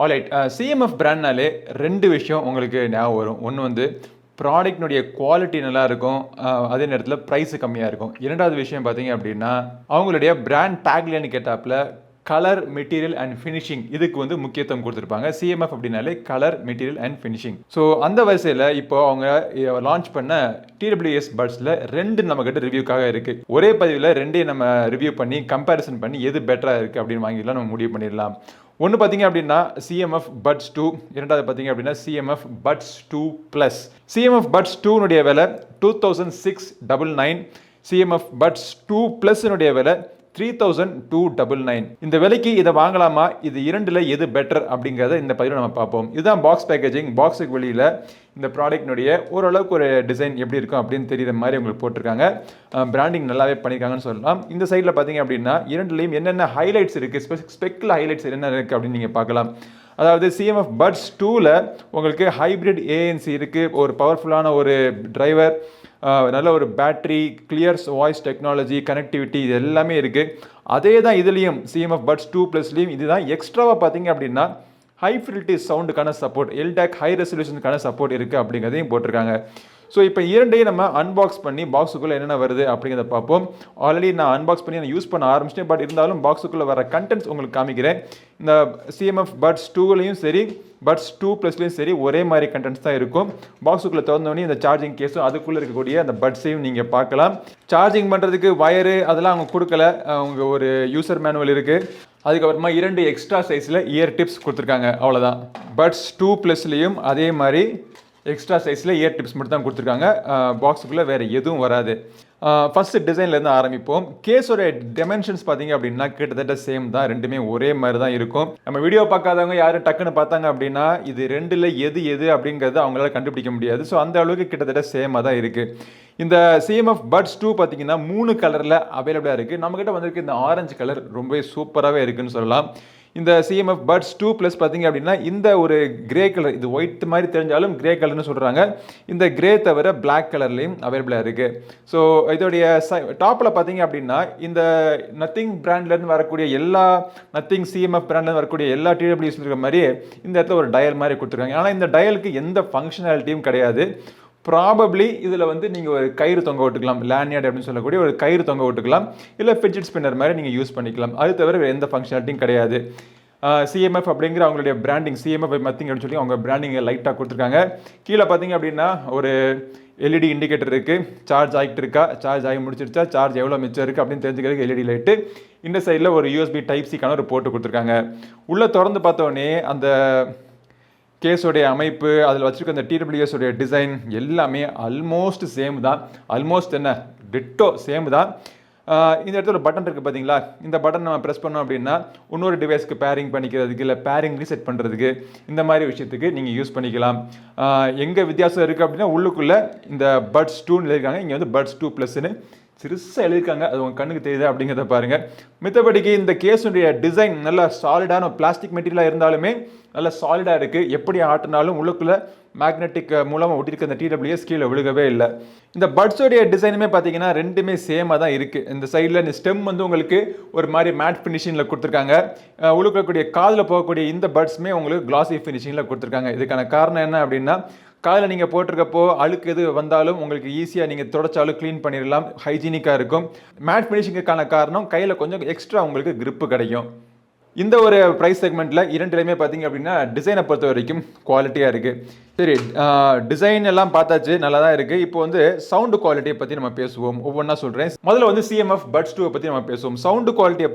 Alright. CMF பிராண்ட்னாலே 2 விஷயம் உங்களுக்கு ஞாபகம் வரும். ஒண்ணு வந்து ப்ராடக்ட்னுடைய குவாலிட்டி நல்லா இருக்கும். அதே நேரத்தில பிரைஸ் கம்மியா இருக்கும். 2வது விஷயம் பார்த்தீங்க அப்படின்னா, அவங்களுடைய பிராண்ட் டேக்லைன் கேட்டாப்ல கலர், மெட்டீரியல் அண்ட் ஃபினிஷிங் இதுக்கு வந்து முக்கியத்துவம் கொடுத்துருப்பாங்க. சிஎம்எஃப் அப்படின்னாலே colour, material and finishing. So அந்த வரிசையில் இப்போ அவங்க லான்ச் பண்ண டிடபிள்யூஎஸ் பட்ஸில் 2 நம்மக்கிட்ட ரிவ்யூக்காக இருக்குது. ஒரே பதிவில் 2ஐயும் நம்ம ரிவ்யூ பண்ணி கம்பேரிசன் பண்ணி எது பெட்டராக இருக்குது அப்படின்னு வாங்கிடலாம், நம்ம முடிவு பண்ணிடலாம். ஒன்று பார்த்தீங்க அப்படின்னா சிஎம்எஃப் பட்ஸ் 2, இரண்டாவது பார்த்தீங்க அப்படின்னா CMF buds 2 plus. CMF buds 2னுடைய விலை 2699. சிஎம்எஃப் பட்ஸ் 2 ப்ளஸ்னுடைய விலை 3299. இந்த விலைக்கு இதை வாங்கலாமா, இது இரண்டில் எது பெட்டர் அப்படிங்கிறத இந்த பதிவில் நம்ம பார்ப்போம். இதுதான் பாக்ஸ் பேக்கேஜிங். பாக்ஸுக்கு வெளியில் இந்த ப்ராடக்ட்னுடைய ஓரளவுக்கு ஒரு டிசைன் எப்படி இருக்கும் அப்படின்னு தெரியுற மாதிரி உங்களுக்கு போட்டிருக்காங்க. பிராண்டிங் நல்லாவே பண்ணியிருக்காங்கன்னு சொல்லலாம். இந்த சைடில் பார்த்தீங்க அப்படின்னா இரண்டுலேயும் என்னென்ன ஹைலைட்ஸ் இருக்குது, ஸ்பெக்கில் ஹைலைட்ஸ் என்னென்ன இருக்குது அப்படின்னு நீங்கள் பார்க்கலாம். அதாவது சிஎம்எஃப் பட்ஸ் 2ல் உங்களுக்கு ஹைப்ரிட் ஏஎன்சி இருக்குது, ஒரு பவர்ஃபுல்லான ஒரு டிரைவர், நல்ல ஒரு battery, clears voice technology, connectivity, இது எல்லாமே இருக்குது. அதே தான் இதுலேயும் சிஎம்எஃப் பட்ஸ் 2 ப்ளஸ்லேயும் இதுதான் எக்ஸ்ட்ராவாக பார்த்தீங்க அப்படின்னா high fidelity சவுண்டுக்கான support, எல்டாக் high ரெசல்யூஷனுக்கான support இருக்குது அப்படிங்கிறதையும் போட்டிருக்காங்க. ஸோ இப்போ இரண்டையும் நம்ம அன்பாக்ஸ் பண்ணி பாக்ஸுக்குள்ளே என்னென்ன வருது அப்படிங்கிறத பார்ப்போம். ஆல்ரெடி நான் அன்பாக்ஸ் பண்ணி நான் யூஸ் பண்ண ஆரம்பிச்சிட்டேன். பட் இருந்தாலும் பாக்ஸுக்குள்ளே வர கண்டென்ட்ஸ் உங்களுக்கு காமிக்கிறேன். இந்த சிஎம்எஃப் பட்ஸ் 2லையும் சரி பட்ஸ் 2 ப்ளஸ்லையும் சரி ஒரே மாதிரி கண்டென்ட்ஸ் தான் இருக்கும். பாக்ஸுக்குள்ளே திறந்தோடனே இந்த சார்ஜிங் கேஸும் அதுக்குள்ளே இருக்கக்கூடிய அந்த பட்ஸையும் நீங்கள் பார்க்கலாம். சார்ஜிங் பண்ணுறதுக்கு வயரு அதெல்லாம் அவங்க கொடுக்கல. அவங்க ஒரு யூசர் மேனுவல் இருக்குது. அதுக்கப்புறமா 2 எக்ஸ்ட்ரா சைஸில் இயர் டிப்ஸ் கொடுத்துருக்காங்க, அவ்வளோதான். பட்ஸ் 2 ப்ளஸ்லையும் அதே மாதிரி எக்ஸ்ட்ரா சைஸில் இயர் டிப்ஸ் மட்டும் தான் கொடுத்துருக்காங்க. பாக்ஸுக்குள்ளே வேறு எதுவும் வராது. ஃபஸ்ட்டு டிசைன்லேருந்து ஆரம்பிப்போம். கேஸோட டெமென்ஷன்ஸ் பார்த்தீங்க அப்படின்னா கிட்டத்தட்ட சேம் தான், ரெண்டுமே ஒரே மாதிரி தான் இருக்கும். நம்ம வீடியோ பார்க்காதவங்க யாரும் டக்குன்னு பார்த்தாங்க அப்படின்னா இது ரெண்டில் எது அப்படிங்கிறது அவங்களால கண்டுபிடிக்க முடியாது. ஸோ அந்த அளவுக்கு கிட்டத்தட்ட சேமாக தான் இருக்குது. இந்த சிஎம்எஃப் பட்ஸ் 2 பார்த்தீங்கன்னா 3 கலரில் அவைலபிளாக இருக்குது. நம்மக்கிட்ட வந்திருக்கு இந்த ஆரஞ்சு கலர் ரொம்பவே சூப்பராகவே இருக்குதுன்னு சொல்லலாம். இந்த சிஎம்எஃப் பட்ஸ் 2 ப்ளஸ் பார்த்தீங்க அப்படின்னா இந்த ஒரு கிரே கலர், இது ஒயிட் மாதிரி தெரிஞ்சாலும் கிரே கலர்னு சொல்கிறாங்க. இந்த கிரே தவிர பிளாக் கலர்லேயும் அவைலபிளாக இருக்குது. ஸோ இதோடைய டாப்பில் பார்த்தீங்க அப்படின்னா இந்த நத்திங் பிராண்ட்லேருந்து வரக்கூடிய எல்லா நத்திங் சிஎம்எஃப் பிராண்ட்லேருந்து வரக்கூடிய எல்லா டிடபிள்யூஸ் இருக்கிற மாதிரி இந்த இடத்துல ஒரு டயல் மாதிரி கொடுத்துருக்காங்க. ஆனால் இந்த டயலுக்கு எந்த ஃபங்க்ஷனாலிட்டியும் கிடையாது. ப்ராபப்ளி இதில் வந்து நீங்கள் ஒரு கயிறு தொங்க விட்டுக்கலாம், லேண்ட்யார்ட் அப்படின்னு சொல்லக்கூடிய ஒரு கயிறு தொங்க விட்டுக்கலாம், இல்லை ஃபிட்ஜெட் ஸ்பின்னர் மாதிரி நீங்கள் யூஸ் பண்ணிக்கலாம். அது தவிர எந்த ஃபங்க்ஷனாலிட்டியும் கிடையாது. சிஎம்எஃப் அப்படிங்கிற அவங்களுடைய பிராண்டிங், சிஎம்எஃப் மத்திங் அப்படின்னு சொல்லி அவங்க பிராண்டிங்கை லைட்டாக கொடுத்துருக்காங்க. கீழே பார்த்தீங்க அப்படின்னா ஒரு எல்இடி இண்டிகேட்டர் இருக்குது. சார்ஜ் ஆகிட்டு இருக்கா, சார்ஜ் ஆகி முடிச்சிருச்சா, சார்ஜ் எவ்வளோ மிச்சம் இருக்குது அப்படின்னு தெரிஞ்சுக்கிறதுக்கு எல்இடி லைட்டு. இந்த சைடில் ஒரு யூஎஸ்பி டைப் சிக்கான ஒரு போர்ட்டு கொடுத்துருக்காங்க. உள்ளே திறந்து பார்த்தோடனே அந்த கேஸோடைய அமைப்பு, அதில் வச்சுருக்க அந்த டிடபிள்யூஎஸோடைய டிசைன் எல்லாமே ஆல்மோஸ்ட் சேம் தான். ஆல்மோஸ்ட் என்ன டிட்டோ சேம் தான். இந்த இடத்துல ஒரு பட்டன் இருக்குது பார்த்தீங்களா, இந்த பட்டன் நம்ம ப்ரெஸ் பண்ணோம் அப்படின்னா இன்னொரு டிவைஸ்க்கு பேரிங் பண்ணிக்கிறதுக்கு, இல்லை பேரிங் ரீசெட் பண்ணுறதுக்கு, இந்த மாதிரி விஷயத்துக்கு நீங்கள் யூஸ் பண்ணிக்கலாம். எங்கே வித்தியாசம் இருக்குது அப்படின்னா உள்ளுக்குள்ளே இந்த பட்ஸ் 2ன்னு எழுதியிருக்காங்க, இங்கே வந்து பட்ஸ் 2 ப்ளஸ்ன்னு சிறுசாக எழுதியிருக்காங்க. அது உங்கள் கண்ணுக்கு தெரியுது அப்படிங்கிறத பாருங்கள். மித்தபடிக்கு இந்த கேஸுடைய டிசைன் நல்லா சாலிடான பிளாஸ்டிக் மெட்டீரியலாக இருந்தாலுமே நல்லா சாலிடாக இருக்குது. எப்படி ஆட்டினாலும் உள்ளுக்குள்ளே மேக்னெட்டிக் மூலமாக ஒட்டியிருக்க இந்த டிடபிள்யூஎஸ் கீழே விழுகவே இல்லை. இந்த பட்ஸோடைய டிசைனுமே பார்த்தீங்கன்னா ரெண்டுமே சேமாக தான் இருக்குது. இந்த சைடில் இந்த ஸ்டெம் வந்து உங்களுக்கு ஒரு மாதிரி மேட் ஃபினிஷிங்கில் கொடுத்துருக்காங்க. உள்ளுக்கக்கூடிய காதில் போகக்கூடிய இந்த பட்ஸுமே உங்களுக்கு கிளாசி ஃபினிஷிங்கில் கொடுத்துருக்காங்க. இதுக்கான காரணம் என்ன அப்படின்னா காதில் நீங்கள் போட்டிருக்கப்போ அழுக்கு எது வந்தாலும் உங்களுக்கு ஈஸியாக நீங்கள் தொடச்சாலும் க்ளீன் பண்ணிடலாம், ஹைஜீனிக்காக இருக்கும். மேட் ஃபினிஷிங்குக்கான காரணம் கையில் கொஞ்சம் எக்ஸ்ட்ரா உங்களுக்கு கிரிப்பு கிடைக்கும். இந்த ஒரு ப்ரைஸ் செக்மெண்ட்டில் இரண்டுலையுமே பார்த்தீங்க அப்படின்னா டிசைனை பொறுத்த வரைக்கும் குவாலிட்டியாக இருக்குது. சரி, டிசைன் எல்லாம் பார்த்தாச்சு, நல்லா தான் இருக்குது. இப்போ வந்து சவுண்டு குவாலிட்டியை பற்றி நம்ம பேசுவோம். ஒவ்வொன்றா சொல்கிறேன். முதல்ல வந்து சிஎம்எஃப் பட்ஸ் 2 பற்றி நம்ம பேசுவோம். சவுண்டு குவாலிட்டியை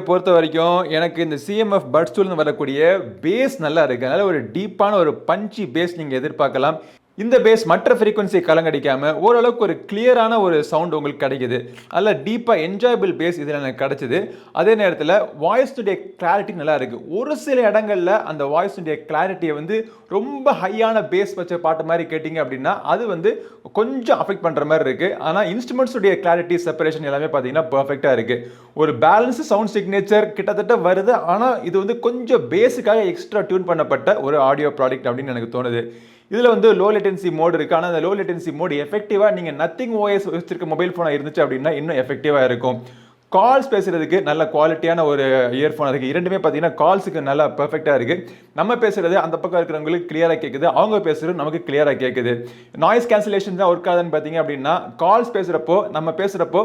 பொறுத்த வரைக்கும் எனக்கு இந்த சிஎம்எஃப் பட்ஸ் 2லேருந்து வரக்கூடிய பேஸ் நல்லா இருக்குது. அதனால் ஒரு டீப்பான ஒரு பஞ்சி பேஸ் நீங்கள் எதிர்பார்க்கலாம். இந்த பேஸ் மற்ற ஃப்ரீக்வன்சி கலங்கடிக்காமல் ஓரளவுக்கு ஒரு கிளியரான ஒரு சவுண்ட் உங்களுக்கு கிடைக்குது. அதில் டீப்பாக என்ஜாயபிள் பேஸ் இதில் எனக்கு கிடச்சிது. அதே நேரத்தில் வாய்ஸுடைய கிளாரிட்டி நல்லா இருக்குது. ஒரு சில இடங்களில் அந்த வாய்ஸுடைய கிளாரிட்டியை வந்து ரொம்ப ஹையான பேஸ் வச்ச பாட்டு மாதிரி கேட்டிங்க அப்படின்னா அது வந்து கொஞ்சம் அஃபெக்ட் பண்ணுற மாதிரி இருக்குது. ஆனால் இன்ஸ்ட்ருமெண்ட்ஸுடைய கிளாரிட்டி செப்பரேஷன் எல்லாமே பார்த்தீங்கன்னா பர்ஃபெக்டாக இருக்குது. ஒரு பேலன்ஸ் சவுண்ட் சிக்னேச்சர் கிட்டத்தட்ட வருது. ஆனால் இது வந்து கொஞ்சம் பேஸுக்காக எக்ஸ்ட்ரா டியூன் பண்ணப்பட்ட ஒரு ஆடியோ ப்ராடக்ட் அப்படின்னு எனக்கு தோணுது. இதில் வந்து லோ லேட்டன்சி மோட் இருக்குது. ஆனால் அந்த லோ லேட்டன்சி மோட் எஃபெக்டிவாக நீங்கள் நத்திங் ஓஎஸ் வச்சிருக்க மொபைல் ஃபோனாக இருந்துச்சு அப்படின்னா இன்னும் எஃபெக்டிவாக இருக்கும். கால்ஸ் பேசுறதுக்கு நல்ல குவாலிட்டியான ஒரு இயர்ஃபோன் இருக்குது. இரண்டுமே பார்த்தீங்கன்னா கால்ஸுக்கு நல்லா பெர்ஃபெக்டாக இருக்குது. நம்ம பேசுறது அந்த பக்கம் இருக்கிறவங்களுக்கு கிளியராக கேட்குது, அவங்க பேசுறது நமக்கு கிளியராக கேட்குது. நாய்ஸ் கேன்சலேஷன் தான் ஒர்க் ஆகுதுன்னு பார்த்தீங்க அப்படின்னா, கால்ஸ் பேசுகிறப்போ நம்ம பேசுகிறப்போ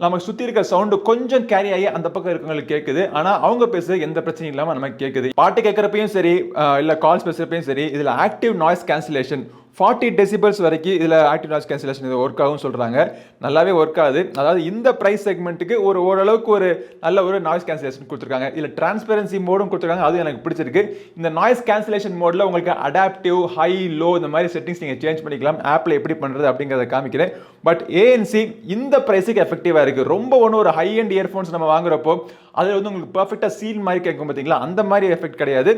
நமக்கு சுற்றி இருக்க சவுண்டு கொஞ்சம் கேரி ஆகி அந்த பக்கம் இருக்கவங்களுக்கு கேட்குது. ஆனால் அவங்க பேசுறது எந்த பிரச்சனையும் இல்லாமல் நமக்கு கேட்குது. பாட்டு கேட்குறப்பையும் சரி, இல்லை கால்ஸ் பேசுகிறப்பையும் சரி, இதில் ஆக்டிவ் நாய்ஸ் கேன்சலேஷன் 40 டெசிபல்ஸ் வரைக்கும் இதில் ஆக்டிவ் நாய்ஸ் கேன்சலேஷன் இது ஒர்க் ஆகும் சொல்கிறாங்க. நல்லாவே ஒர்க் ஆகுது. அதாவது இந்த ப்ரைஸ் செக்மெண்ட்டுக்கு ஓரளவுக்கு ஒரு நல்ல ஒரு நாய்ஸ் கேன்சலேஷன் கொடுத்துருக்காங்க. இதில் டிரான்ஸ்பரன்சி மோடும் கொடுத்துருக்காங்க, அதுவும் எனக்கு பிடிச்சிருக்கு. இந்த நாய்ஸ் கேன்சலேஷன் மோடில் உங்களுக்கு அடாப்டிவ், ஹை, லோ இந்த மாதிரி செட்டிங்ஸ் நீங்கள் சேஞ்ச் பண்ணிக்கலாம். ஆப்பில் எப்படி பண்ணுறது அப்படிங்கிறத காமிக்கிறேன். பட் ஏஎன்சி இந்த ப்ரைஸுக்கு எஃபெக்டிவாக இருக்குது. ரொம்ப ஒன்று ஒரு ஹை அண்ட் இயர்ஃபோன்ஸ் நம்ம வாங்குறப்போ அதில் வந்து உங்களுக்கு பர்ஃபெக்டாக சீல் மாதிரி கேட்கும் பார்த்தீங்களா, அந்த மாதிரி எஃபெக்ட் கிடையாது.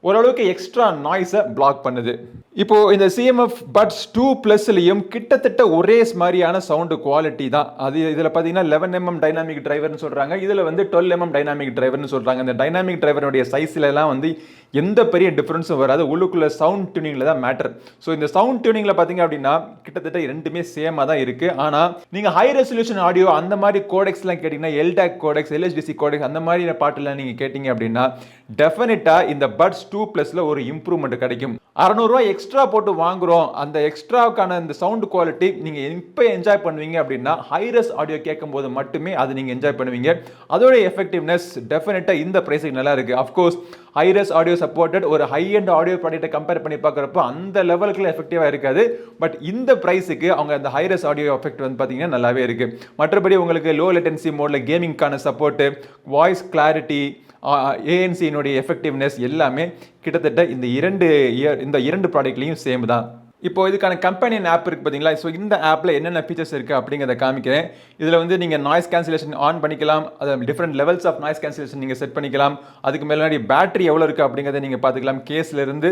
ஓரளவுக்கு எக்ஸ்ட்ரா நாய்ஸை பிளாக் பண்ணுது. இப்போ இந்த சிஎம்எஃப் பட்ஸ் 2 ப்ளஸ்லையும் கிட்டத்தட்ட ஒரே மாதிரியான சவுண்டு குவாலிட்டி தான். அது இதில் பார்த்தீங்கன்னா 11mm டைனாமிக் டிரைவர்னு சொல்கிறாங்க, இதில் வந்து 12mm டைனாமிக் டிரைவர்னு சொல்கிறாங்க. இந்த டைனாமிக் டிரைவருடைய சைஸ்லலாம் வந்து எந்த பெரிய டிஃப்ரென்ஸும் வராது. உள்ளுக்குள்ள சவுண்ட் டியூனிங்கில் தான் மேட்டர். ஸோ இந்த சவுண்ட் டியூனிங்கில் பார்த்தீங்க அப்படின்னா கிட்டத்தட்ட ரெண்டுமே சேமாக தான் இருக்குது. ஆனால் நீங்கள் ஹை ரெசல்யூஷன் ஆடியோ அந்த மாதிரி கோடெக்ஸ்லாம் கேட்டிங்கன்னா, எல்டாக் கோடெக்ஸ், எல்ஹெச்டிசி கோடெக்ஸ் அந்த மாதிரி பாட்டுலாம் நீங்கள் கேட்டிங்க அப்படின்னா டெஃபினட்டாக இந்த பட்ஸ் 2 ப்ளஸில் ஒரு இம்ப்ரூவ்மெண்ட் கிடைக்கும். 600 ரூபாய் எக்ஸ்ட்ரா போட்டு வாங்குறோம், அந்த எக்ஸ்ட்ராவுக்கான இந்த சவுண்ட் குவாலிட்டி நீங்கள் இப்போ என்ஜாய் பண்ணுவீங்க அப்படின்னா ஹைரஸ் ஆடியோ கேட்கும் போது மட்டுமே அது நீங்கள் என்ஜாய் பண்ணுவீங்க. அதோட எஃபெக்டிவ்னஸ் டெஃபினட்டாக இந்த ப்ரைஸுக்கு நல்லா இருக்குது. அஃப்கோர்ஸ் ஹைரஸ் ஆடியோ சப்போர்ட்டட் ஒரு ஹை அண்ட் ஆடியோ ப்ராடக்ட்டை கம்பேர் பண்ணி பார்க்குறப்போ அந்த லெவலுக்குள்ள எஃபெக்டிவாக இருக்காது. பட் இந்த ப்ரைஸுக்கு அவங்க அந்த ஹைரஸ் ஆடியோ எஃபெக்ட் வந்து பார்த்தீங்கன்னா நல்லாவே இருக்குது. மற்றபடி உங்களுக்கு லோ லேட்டன்சி மோடில் கேமிங்கான சப்போர்ட்டு, வாய்ஸ் கிளாரிட்டி, ஏஎன்சியினுடைய எஃபெக்டிவ்னஸ் எல்லாமே கிட்டத்தட்ட இந்த இரண்டு ப்ராடக்ட்லையும் சேம் தான். இப்போ இதுக்கான கம்பெனியன் ஆப் இருக்குது பார்த்தீங்களா, ஸோ இந்த ஆப்பில் என்னென்ன ஃபீச்சர்ஸ் இருக்குது அப்படிங்கிறத காமிக்கிறேன். இதில் வந்து நீங்கள் நாய்ஸ் கேன்சலேஷன் ஆன் பண்ணிக்கலாம், அது different levels of noise cancellation நீங்கள் செட் பண்ணிக்கலாம். அதுக்கு மேலே பேட்டரி எவ்வளோ இருக்குது அப்படிங்கிறத நீங்கள் பார்த்துக்கலாம். கேஸ்லேருந்து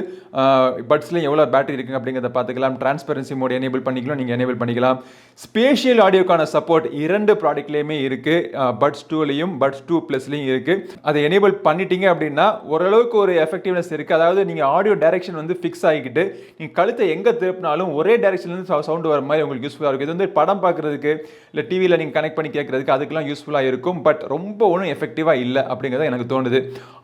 பட்ஸ்லேயும் எவ்வளோ பேட்டரி இருக்குது அப்படிங்கிறத பார்த்துக்கலாம். டிரான்ஸ்பரன்சி மோட் எனேபிள் பண்ணிக்கலாம், நீங்கள் எனேபிள் பண்ணிக்கலாம். ஸ்பேஷியல் ஆடியோக்கான சப்போர்ட் இரண்டு ப்ராடக்ட்லேயுமே இருக்குது, பட்ஸ் 2லையும் பட்ஸ் 2 ப்ளஸ்லையும் இருக்குது. அதை எனேபிள் பண்ணிட்டீங்க அப்படின்னா ஓரளவுக்கு ஒரு எஃபெக்டிவ்னஸ் இருக்குது. அதாவது நீங்கள் ஆடியோ டைரக்ஷன் வந்து ஃபிக்ஸ் ஆகிக்கிட்டு நீங்கள் கழுத்தை எங்கே திருப்பினாலும் ஒரே டைரக்ஷன்லேருந்து சவுண்ட் வர மாதிரி உங்களுக்கு யூஸ்ஃபுல்லாக இருக்கும். இது வந்து படம் பார்க்குறதுக்கு இல்லை டிவியில் நீங்கள் கனெக்ட் பண்ணி கேட்குறதுக்கு அதுக்கெல்லாம் யூஸ்ஃபுல்லாக இருக்கும். பட் ரொம்ப ஒன்றும் எஃபெக்டிவாக இல்லை அப்படிங்கிறத எனக்கு தோணுது.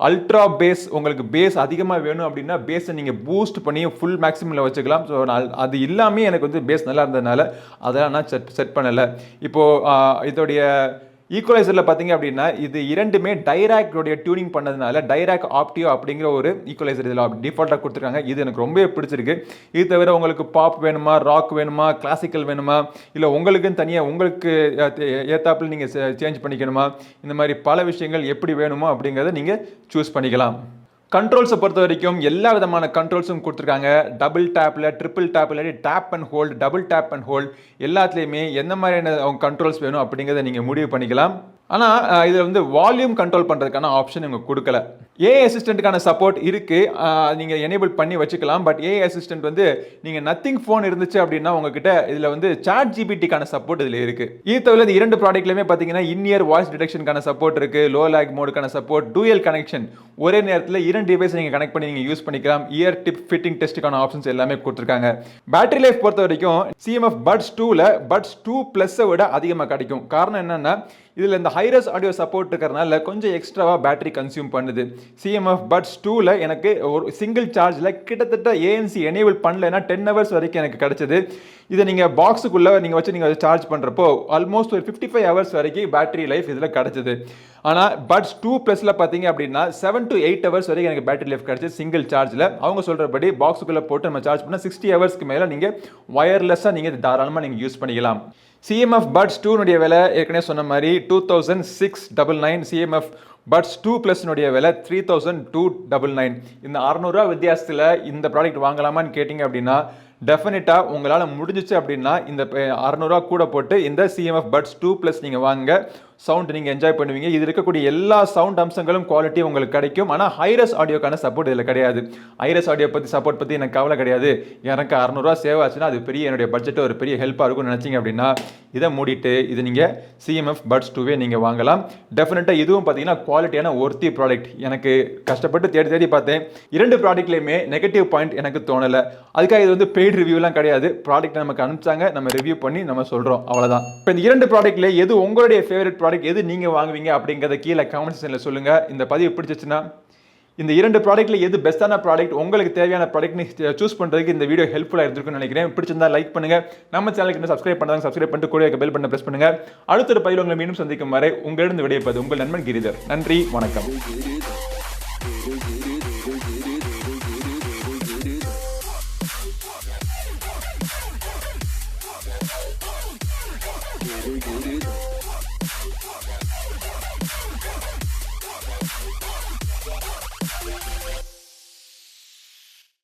அல்ட்ரா பேஸ், உங்களுக்கு பேஸ் அதிகமாக வேணும் அப்படின்னா பேஸை நீங்கள் பூஸ்ட் பண்ணி ஃபுல் மேக்ஸிமில் வச்சுக்கலாம். ஸோ அது இல்லாமல் எனக்கு வந்து பேஸ் நல்லா இருந்ததுனால அதெல்லாம் நான் செட் பண்ணலை. இப்போது இதோடைய ஈக்குவலைசரில் பார்த்தீங்க அப்படின்னா இது இரண்டுமே டைராக்டோடைய டியூனிங் பண்ணதுனால டைராக் ஆப்டியோ அப்படிங்கிற ஒரு ஈக்குவலைசர் இதில் டிஃபால்ட்டாக கொடுத்துருக்காங்க. இது எனக்கு ரொம்பவே பிடிச்சிருக்கு. இது தவிர உங்களுக்கு பாப் வேணுமா, ராக் வேணுமா, கிளாசிக்கல் வேணுமா, இல்லை உங்களுக்குன்னு தனியாக உங்களுக்கு ஏத்தாப்பில் நீங்கள் சேஞ்ச் பண்ணிக்கணுமா, இந்த மாதிரி பல விஷயங்கள் எப்படி வேணுமோ அப்படிங்கிறத நீங்கள் சூஸ் பண்ணிக்கலாம். கண்ட்ரோல்ஸை பொறுத்த வரைக்கும் எல்லா விதமான கண்ட்ரோல்ஸும் கொடுத்துருக்காங்க. டபுள் டேப்பில், ட்ரிபிள் டேப், இல்லாட்டி tap and hold, double tap and hold எல்லாத்துலேயுமே எந்த மாதிரியான அவங்க கண்ட்ரோல்ஸ் வேணும் அப்படிங்கிறத நீங்கள் முடிவு பண்ணிக்கலாம். ஆனால் இதில் வந்து வால்யூம் கண்ட்ரோல் பண்ணுறதுக்கான ஆப்ஷன் இவங்க கொடுக்கல. ஏஐ அசிஸ்டண்ட்டுக்கான சப்போர்ட் இருக்குது, நீங்கள் எனேபிள் பண்ணி வச்சுக்கலாம். பட் ஏஐ அசிஸ்டன்ட் வந்து நீங்கள் நத்திங் ஃபோன் இருந்துச்சு அப்படின்னா உங்ககிட்ட இதில் வந்து சாட் ஜிபிடிக்கான சப்போர்ட் இதில் இருக்குது. இது தவிர இந்த இரண்டு ப்ராடக்ட்லையுமே பார்த்தீங்கன்னா இன்இயர் வாய்ஸ் டிடெக்ஷனுக்கான சப்போர்ட் இருக்குது, லோ லேக் மோடுக்கான சப்போர்ட், டூயல் கனெக்ஷன், ஒரே நேரத்தில் இரண்டு டிவைஸ் நீங்கள் கனெக்ட் பண்ணி நீங்கள் யூஸ் பண்ணிக்கலாம். இயர் டிப் ஃபிட்டிங் டெஸ்ட்டுக்கான ஆப்ஷன்ஸ் எல்லாமே கொடுத்துருக்காங்க. பேட்டரி லைஃப் பொறுத்த வரைக்கும் சிஎம்எஃப் பட்ஸ் 2ல பட்ஸ் 2 ப்ளஸ்ஸை விட அதிகமாக கிடைக்கும். காரணம் என்னென்னா இதில் இந்த ஹைரஸ் ஆடியோ சப்போர்ட் இருக்கிறதுனால கொஞ்சம் எக்ஸ்ட்ராவாக பேட்டரி கன்சியூம் பண்ணுது. சிஎம்எஃப் பட்ஸ் 2ல எனக்கு ஒரு சிங்கிள் சார்ஜில் கிட்டத்தட்ட ஏஎன்சி எனேபிள் பண்ணலைன்னா 10 ஹவர்ஸ் வரைக்கும் எனக்கு கிடச்சிது. இதை நீங்கள் பாக்ஸுக்குள்ளே நீங்கள் சார்ஜ் பண்ணுறப்போ ஆல்மோஸ்ட் ஒரு 55 ஹவர்ஸ் வரைக்கும் பேட்டரி லைஃப் இதில் கிடச்சிது. ஆனால் பட்ஸ் 2 ப்ளஸில் பார்த்தீங்க அப்படின்னா 7 to 8 ஹவர்ஸ் வரைக்கும் எனக்கு பேட்டரி லைஃப் கிடச்சிது சிங்கிள் சார்ஜில். அவங்க சொல்கிறபடி பாக்ஸுக்குள்ளே போட்டு நம்ம சார்ஜ் பண்ணால் 60 ஹவர்ஸ்க்கு மேலே நீங்கள் ஒயர்லெஸ்ஸாக நீங்கள் தாராளமாக நீங்கள் யூஸ் பண்ணிக்கலாம். சிஎம்எஃப் பட்ஸ் 2னுடைய விலை ஏற்கனவே சொன்ன மாதிரி 2699. சிஎம்எஃப் பட்ஸ் 2 ப்ளஸ்னுடைய விலை 3299. இந்த 600 ரூபா வித்தியாசத்தில் இந்த ப்ராடக்ட் வாங்கலாமான்னு கேட்டிங்க அப்படின்னா டெஃபினட்டாக உங்களால் முடிஞ்சிச்சு அப்படின்னா இந்த 600 ரூபா கூட போட்டு இந்த சிஎம்எஃப் பட்ஸ் 2 ப்ளஸ் நீங்கள் வாங்க. சவுண்ட் நீங்கள் என்ஜாய் பண்ணுவீங்க. இது இருக்கக்கூடிய எல்லா சவுண்ட் அம்சங்களும் குவாலிட்டி உங்களுக்கு கிடைக்கும். ஆனால் ஹைரஸ் ஆடியோக்கான சப்போர்ட் இதில் கிடையாது. ஹைரஸ் ஆடியோ சப்போர்ட் பற்றி எனக்கு கவலை கிடையாது, எனக்கு 600 ரூபா சேவ் ஆச்சுன்னா அது என்னுடைய பட்ஜெட்டு ஒரு பெரிய ஹெல்ப்பாக இருக்கும்னு நினச்சிங்க அப்படின்னா இதை மூடிட்டு இது நீங்கள் சிஎம்எஃப் பட்ஸ் 2வே நீங்கள் வாங்கலாம். டெஃபினட்டாக இதுவும் பார்த்தீங்கன்னா குவாலிட்டியான ஒர்த்தி ப்ராடக்ட். எனக்கு கஷ்டப்பட்டு தேடி பார்த்தேன், இரண்டு ப்ராடக்ட்லேயுமே நெகட்டிவ் பாயிண்ட் எனக்கு தோணலை. அதுக்காக இது வந்து பெய்ட் ரிவ்யூலாம் கிடையாது. ப்ராடக்ட் நமக்கு அனுப்பிச்சாங்க, நம்ம ரிவ்யூ பண்ணி நம்ம சொல்கிறோம், அவ்வளோதான். இப்போ இந்த இரண்டு ப்ராடக்ட்ல எது உங்களுடைய ஃபேவரட் ப்ராடக்ட் எது நீங்கள் வாங்குவீங்க அப்படிங்கிறத கீழே கமெண்ட் செக்ஷனில் சொல்லுங்கள். இந்த பதிவு பிடிச்சிச்சுன்னா இந்த 2 ப்ராடக்ட்டில் எது பெஸ்ட்டான ப்ராடக்ட், உங்களுக்கு தேவையான ப்ராடக்ட் சூஸ் பண்ணுறதுக்கு இந்த வீடியோ ஹெல்ப்ஃபுல்லாக இருந்திருக்குன்னு நினைக்கிறேன். பிடிச்சிருந்தா லைக் பண்ணுங்கள். நம்ம சேனலுக்கு இன்னும் சப்ஸ்கிரைப் பண்ணாங்க சப்ஸ்கிரைப் பண்ணிட்டு கூட பெல் பட்டனை ப்ரெஸ் பண்ணுங்கள். அடுத்த பதிவில் உங்களை மீண்டும் சந்திக்கும் வரை உங்களிடம் விடைபெறுவது உங்கள் நண்பன் கிரிதர். நன்றி, வணக்கம்.